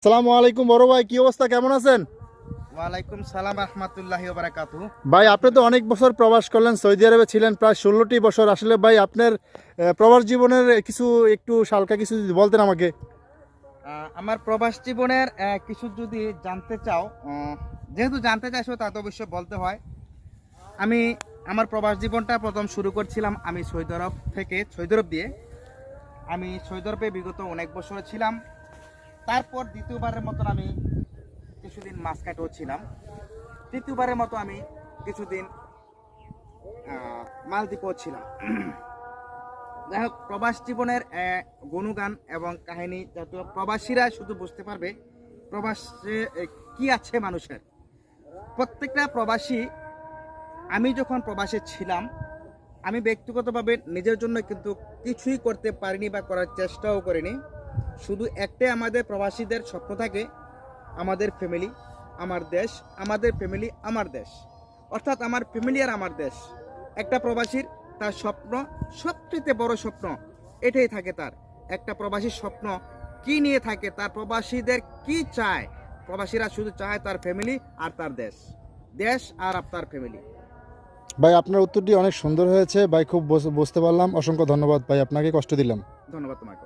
আসসালামু আলাইকুম বড় ভাই, কি অবস্থা, কেমন আছেন? ওয়ালাইকুম সালাম রহমতুল্লাহি ওয়া বারাকাতুহু। ভাই আপনি তো অনেক বছর প্রবাস করলেন, সৌদি আরবে ছিলেন প্রায় 16টি বছর। আসলে ভাই আপনার প্রবাস জীবনের কিছু একটু হালকা কিছু যদি বলতেন আমাকে। আমার প্রবাস জীবনের কিছু যদি জানতে চাও, যেহেতু জানতে চাইছো তা তো অবশ্যই বলতে হয়। আমি আমার প্রবাস জীবনটা প্রথম শুরু করছিলাম আমি সৌদি আরব থেকে, সৌদি আরব দিয়ে। আমি সৌদি আরবে বিগত অনেক বছর ছিলাম। তারপর দ্বিতীয়বারের মতন আমি কিছুদিন মাস্কাটেও ছিলাম। তৃতীয়বারের মতো আমি কিছুদিন মালদ্বীপেও ছিলাম। যাই হোক, প্রবাস জীবনের গুণগান এবং কাহিনী যাতে প্রবাসীরা শুধু বুঝতে পারবে প্রবাসে কি আছে মানুষের। প্রত্যেকটা প্রবাসী, আমি যখন প্রবাসে ছিলাম আমি ব্যক্তিগতভাবে নিজের জন্য কিন্তু কিছুই করতে পারিনি বা করার চেষ্টাও করিনি। শুধু একটাই আমাদের প্রবাসীদের স্বপ্ন থাকে, আমাদের ফ্যামিলি আমার দেশ, আমাদের ফ্যামিলি আমার দেশ, অর্থাৎ আমার ফ্যামিলি আর আমার দেশ। একটা প্রবাসীর তার স্বপ্ন, সবচেয়ে বড় স্বপ্ন এটাই থাকে তার। একটা প্রবাসীর স্বপ্ন কি নিয়ে থাকে, তার প্রবাসীদের কি চায়? প্রবাসীরা শুধু চায় তার ফ্যামিলি আর তার দেশ, দেশ আর আপনার ফ্যামিলি। ভাই আপনার উত্তরটি অনেক সুন্দর হয়েছে ভাই, খুব বুঝতে পারলাম। অসংখ্য ধন্যবাদ ভাই, আপনাকে কষ্ট দিলাম। ধন্যবাদ তোমাকে।